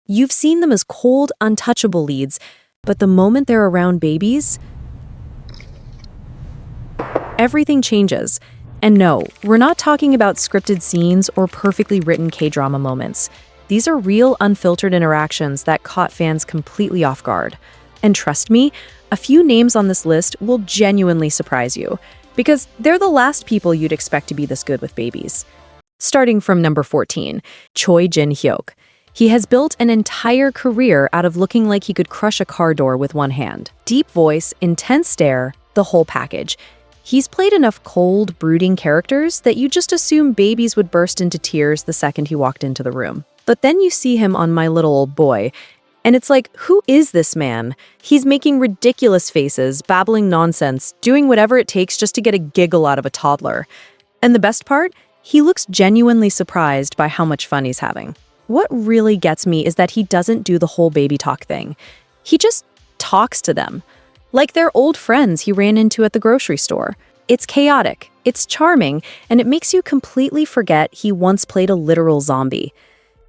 You've seen them as cold, untouchable leads, but the moment they're around babies, everything changes. And no, we're not talking about scripted scenes or perfectly written K-drama moments. These are real, unfiltered interactions that caught fans completely off guard. And trust me, a few names on this list will genuinely surprise you, because they're the last people you'd expect to be this good with babies. Starting from number 14, Choi Jin-hyuk. He has built an entire career out of looking like he could crush a car door with one hand. Deep voice, intense stare, the whole package. He's played enough cold, brooding characters that you just assume babies would burst into tears the second he walked into the room. But then you see him on My Little Old Boy, and it's like, who is this man? He's making ridiculous faces, babbling nonsense, doing whatever it takes just to get a giggle out of a toddler. And the best part? He looks genuinely surprised by how much fun he's having. What really gets me is that he doesn't do the whole baby talk thing. He just talks to them, like they're old friends he ran into at the grocery store. It's chaotic, it's charming, and it makes you completely forget he once played a literal zombie.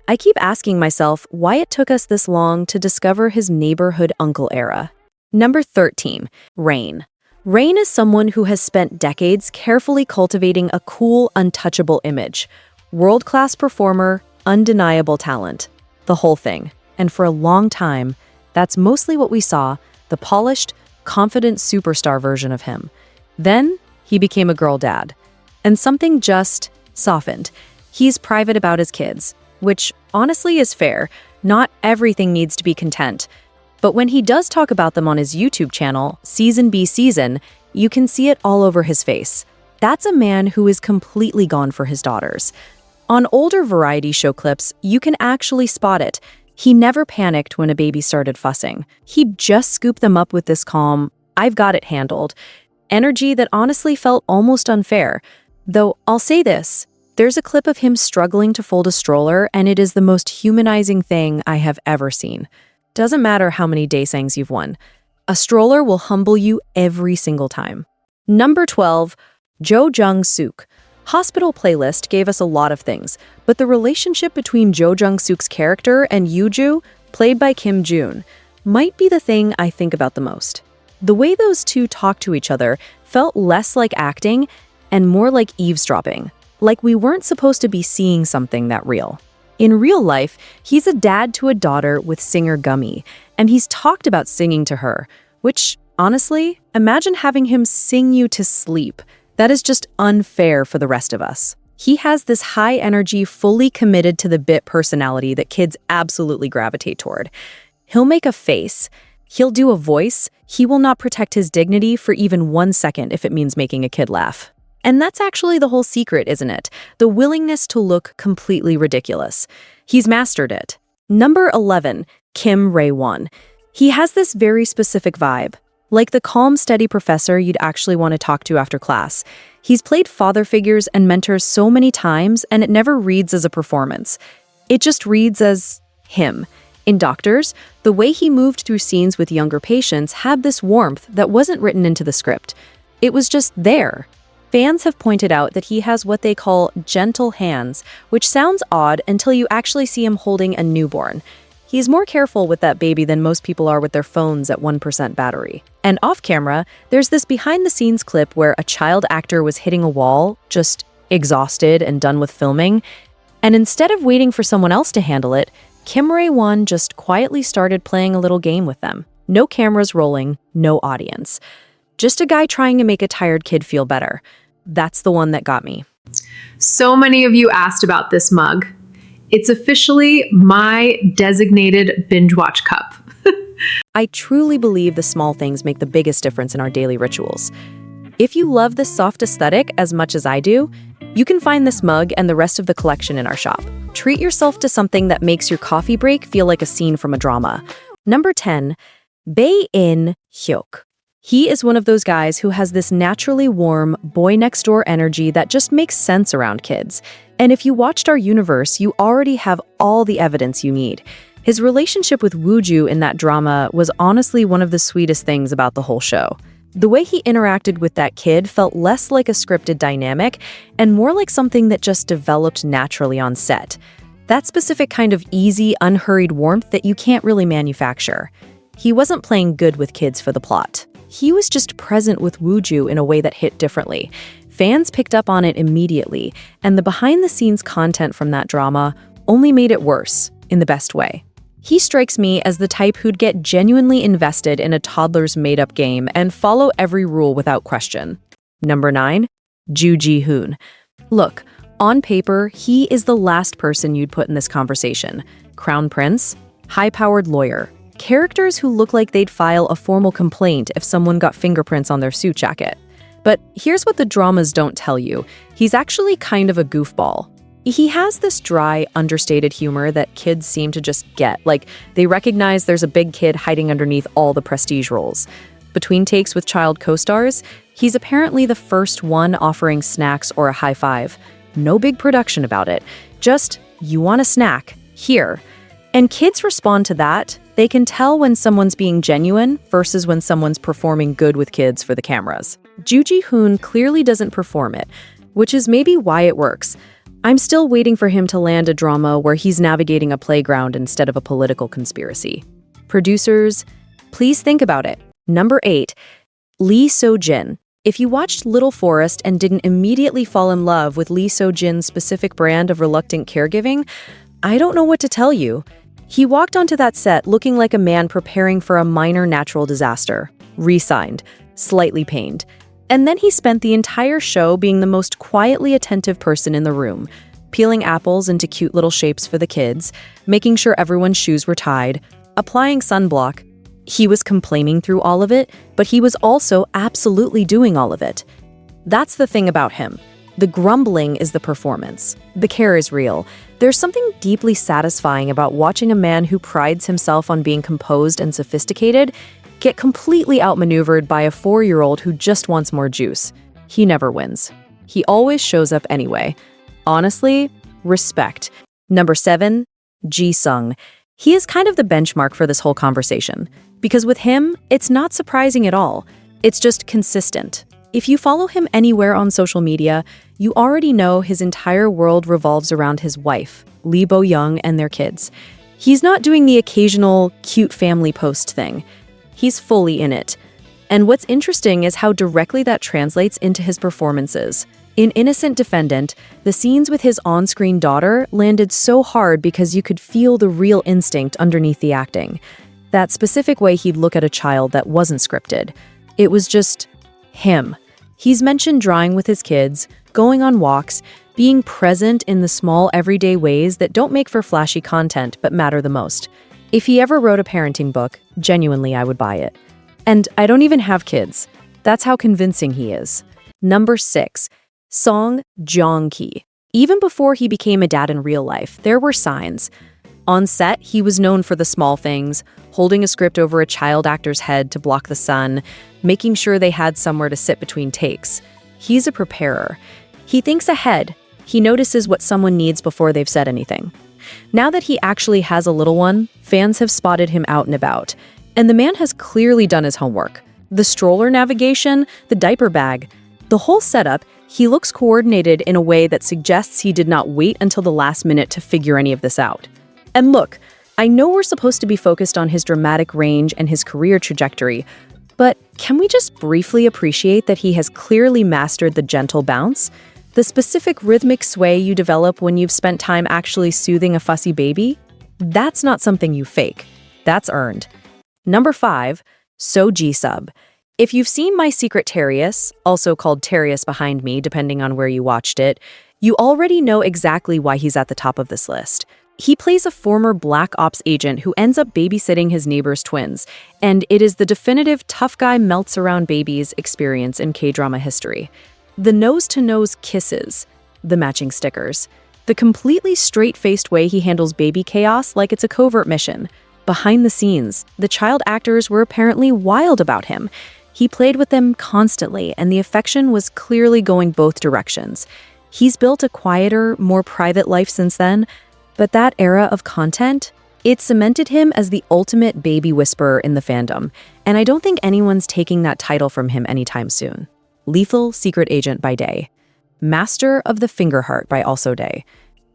I keep asking myself why it took us this long to discover his neighborhood uncle era. Number 13, Rayan. Rayan is someone who has spent decades carefully cultivating a cool, untouchable image. World-class performer, undeniable talent. The whole thing. And for a long time, that's mostly what we saw, the polished, confident superstar version of him. Then, he became a girl dad. And something just softened. He's private about his kids, which honestly is fair. Not everything needs to be content. But when he does talk about them on his YouTube channel, Season B Season, you can see it all over his face. That's a man who is completely gone for his daughters. On older variety show clips, you can actually spot it. He never panicked when a baby started fussing. He'd just scoop them up with this calm, "I've got it handled" energy that honestly felt almost unfair. Though I'll say this, there's a clip of him struggling to fold a stroller, and it is the most humanizing thing I have ever seen. Doesn't matter how many daysangs you've won. A stroller will humble you every single time. Number 12, Jung Suk. Hospital Playlist gave us a lot of things, but the relationship between Jung Suk's character and Yoo-joo, played by Kim Joon, might be the thing I think about the most. The way those two talk to each other felt less like acting and more like eavesdropping, like we weren't supposed to be seeing something that real. In real life, he's a dad to a daughter with singer Gummy, and he's talked about singing to her, which, honestly, imagine having him sing you to sleep. That is just unfair for the rest of us. He has this high energy, fully committed to the bit personality that kids absolutely gravitate toward. He'll make a face. He'll do a voice. He will not protect his dignity for even 1 second if it means making a kid laugh. And that's actually the whole secret, isn't it? The willingness to look completely ridiculous. He's mastered it. Number 11, Kim Rae-won. He has this very specific vibe. Like the calm, steady professor you'd actually want to talk to after class. He's played father figures and mentors so many times, and it never reads as a performance. It just reads as him. In Doctors, the way he moved through scenes with younger patients had this warmth that wasn't written into the script. It was just there. Fans have pointed out that he has what they call gentle hands, which sounds odd until you actually see him holding a newborn. He's more careful with that baby than most people are with their phones at 1% battery. And off camera, there's this behind-the-scenes clip where a child actor was hitting a wall, just exhausted and done with filming. And instead of waiting for someone else to handle it, Kim Rae-won just quietly started playing a little game with them. No cameras rolling, no audience. Just a guy trying to make a tired kid feel better. That's the one that got me. So many of you asked about this mug. It's officially my designated binge watch cup. I truly believe the small things make the biggest difference in our daily rituals. If you love this soft aesthetic as much as I do, you can find this mug and the rest of the collection in our shop. Treat yourself to something that makes your coffee break feel like a scene from a drama. Number 10, Bae In-hyuk. He is one of those guys who has this naturally warm, boy-next-door energy that just makes sense around kids. And if you watched our universe, you already have all the evidence you need. His relationship with Woo-joo in that drama was honestly one of the sweetest things about the whole show. The way he interacted with that kid felt less like a scripted dynamic and more like something that just developed naturally on set. That specific kind of easy, unhurried warmth that you can't really manufacture. He wasn't playing good with kids for the plot. He was just present with Wooju in a way that hit differently. Fans picked up on it immediately, and the behind-the-scenes content from that drama only made it worse, in the best way. He strikes me as the type who'd get genuinely invested in a toddler's made-up game and follow every rule without question. Number 9, Juji Hoon. Look, on paper, he is the last person you'd put in this conversation. Crown prince, high-powered lawyer, characters who look like they'd file a formal complaint if someone got fingerprints on their suit jacket. But here's what the dramas don't tell you. He's actually kind of a goofball. He has this dry, understated humor that kids seem to just get. Like, they recognize there's a big kid hiding underneath all the prestige roles. Between takes with child co-stars, he's apparently the first one offering snacks or a high five. No big production about it. Just, you want a snack? Here. And kids respond to that. They can tell when someone's being genuine versus when someone's performing good with kids for the cameras. Juji Hoon clearly doesn't perform it, which is maybe why it works. I'm still waiting for him to land a drama where he's navigating a playground instead of a political conspiracy. Producers, please think about it. Number 8, Lee Seo-jin. If you watched Little Forest and didn't immediately fall in love with Lee Seo-jin's specific brand of reluctant caregiving, I don't know what to tell you. He walked onto that set looking like a man preparing for a minor natural disaster, re-signed, slightly pained. And then he spent the entire show being the most quietly attentive person in the room, peeling apples into cute little shapes for the kids, making sure everyone's shoes were tied, applying sunblock. He was complaining through all of it, but he was also absolutely doing all of it. That's the thing about him. The grumbling is the performance. The care is real. There's something deeply satisfying about watching a man who prides himself on being composed and sophisticated get completely outmaneuvered by a 4-year-old who just wants more juice. He never wins. He always shows up anyway. Honestly, respect. Number 7, Ji-sung. He is kind of the benchmark for this whole conversation. Because with him, it's not surprising at all. It's just consistent. If you follow him anywhere on social media, you already know his entire world revolves around his wife, Lee Bo-young, and their kids. He's not doing the occasional cute family post thing. He's fully in it. And what's interesting is how directly that translates into his performances. In Innocent Defendant, the scenes with his on-screen daughter landed so hard because you could feel the real instinct underneath the acting. That specific way he'd look at a child that wasn't scripted. It was just him. He's mentioned drawing with his kids, going on walks, being present in the small everyday ways that don't make for flashy content but matter the most. If he ever wrote a parenting book, genuinely I would buy it. And I don't even have kids. That's how convincing he is. Number 6, Jong-ki. Even before he became a dad in real life, there were signs. On set, he was known for the small things, holding a script over a child actor's head to block the sun, making sure they had somewhere to sit between takes. He's a preparer. He thinks ahead. He notices what someone needs before they've said anything. Now that he actually has a little one, fans have spotted him out and about. And the man has clearly done his homework. The stroller navigation, the diaper bag, the whole setup, he looks coordinated in a way that suggests he did not wait until the last minute to figure any of this out. And look, I know we're supposed to be focused on his dramatic range and his career trajectory, but can we just briefly appreciate that he has clearly mastered the gentle bounce? The specific rhythmic sway you develop when you've spent time actually soothing a fussy baby? That's not something you fake. That's earned. Number 5, Seo-jin. If you've seen My Secret Tarius, also called Tarius Behind Me depending on where you watched it, you already know exactly why he's at the top of this list. He plays a former black ops agent who ends up babysitting his neighbor's twins, and it is the definitive tough guy melts around babies experience in K-drama history. The nose-to-nose kisses, the matching stickers, the completely straight-faced way he handles baby chaos like it's a covert mission. Behind the scenes, the child actors were apparently wild about him. He played with them constantly, and the affection was clearly going both directions. He's built a quieter, more private life since then, but that era of content, it cemented him as the ultimate baby whisperer in the fandom, and I don't think anyone's taking that title from him anytime soon. Lethal secret agent by day. Master of the finger heart by also day.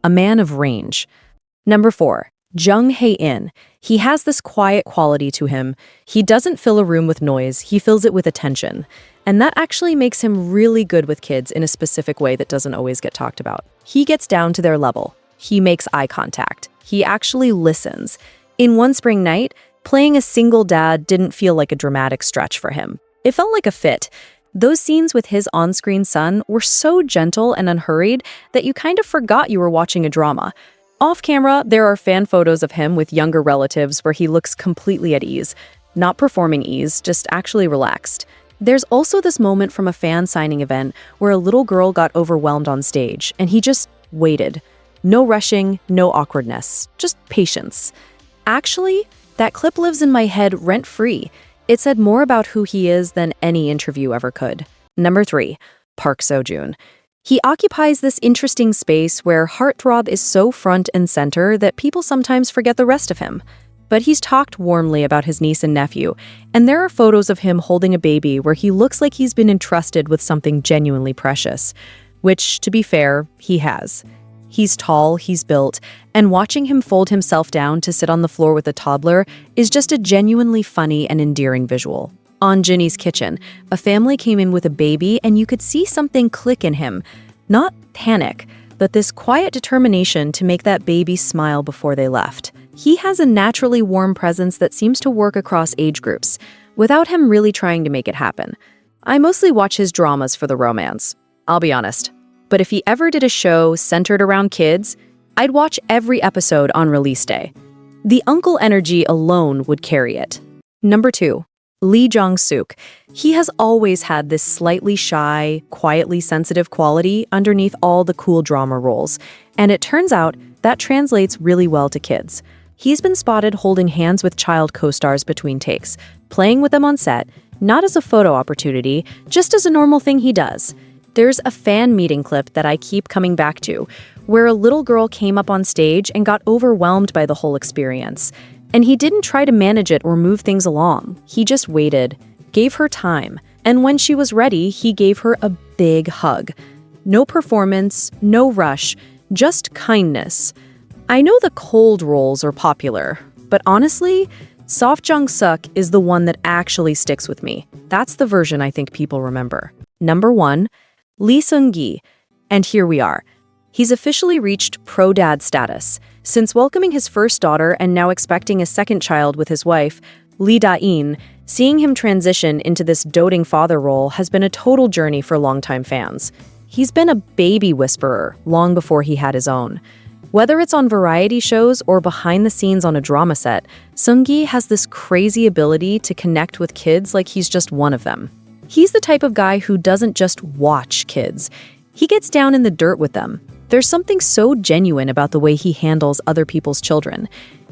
A man of range. Number 4. Jung Hi In. He has this quiet quality to him. He doesn't fill a room with noise, he fills it with attention. And that actually makes him really good with kids in a specific way that doesn't always get talked about. He gets down to their level. He makes eye contact. He actually listens. In One Spring Night, playing a single dad didn't feel like a dramatic stretch for him. It felt like a fit. Those scenes with his on-screen son were so gentle and unhurried that you kind of forgot you were watching a drama. Off camera, there are fan photos of him with younger relatives where he looks completely at ease. Not performing ease, just actually relaxed. There's also this moment from a fan signing event where a little girl got overwhelmed on stage, and he just waited. No rushing, no awkwardness, just patience. Actually, that clip lives in my head rent-free. It said more about who he is than any interview ever could. Number 3, Park Seo-joon. He occupies this interesting space where heartthrob is so front and center that people sometimes forget the rest of him. But he's talked warmly about his niece and nephew, and there are photos of him holding a baby where he looks like he's been entrusted with something genuinely precious. Which, to be fair, he has. He's tall, he's built, and watching him fold himself down to sit on the floor with a toddler is just a genuinely funny and endearing visual. On Jinny's kitchen, a family came in with a baby and you could see something click in him. Not panic, but this quiet determination to make that baby smile before they left. He has a naturally warm presence that seems to work across age groups, without him really trying to make it happen. I mostly watch his dramas for the romance, I'll be honest. But if he ever did a show centered around kids, I'd watch every episode on release day. The uncle energy alone would carry it. Number 2. Jong Suk. He has always had this slightly shy, quietly sensitive quality underneath all the cool drama roles, and it turns out that translates really well to kids. He's been spotted holding hands with child co-stars between takes, playing with them on set, not as a photo opportunity, just as a normal thing he does. There's a fan meeting clip that I keep coming back to, where a little girl came up on stage and got overwhelmed by the whole experience. And he didn't try to manage it or move things along. He just waited, gave her time, and when she was ready, he gave her a big hug. No performance, no rush, just kindness. I know the cold roles are popular, but honestly, soft Jong Suk is the one that actually sticks with me. That's the version I think people remember. Number 1, Seung-gi. And here we are. He's officially reached pro-dad status. Since welcoming his first daughter and now expecting a second child with his wife, In, seeing him transition into this doting father role has been a total journey for longtime fans. He's been a baby whisperer long before he had his own. Whether it's on variety shows or behind the scenes on a drama set, Seung-gi has this crazy ability to connect with kids like he's just one of them. He's the type of guy who doesn't just watch kids. He gets down in the dirt with them. There's something so genuine about the way he handles other people's children.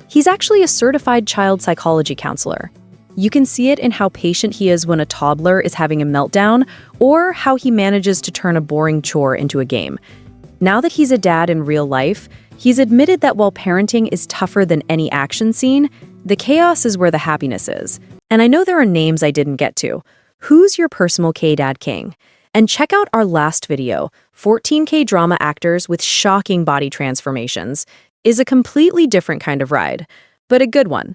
He's actually a certified child psychology counselor. You can see it in how patient he is when a toddler is having a meltdown, or how he manages to turn a boring chore into a game. Now that he's a dad in real life, he's admitted that while parenting is tougher than any action scene, the chaos is where the happiness is. And I know there are names I didn't get to. Who's your personal K-Dad king? And check out our last video, 14 K-drama actors with shocking body transformations, is a completely different kind of ride, but a good one.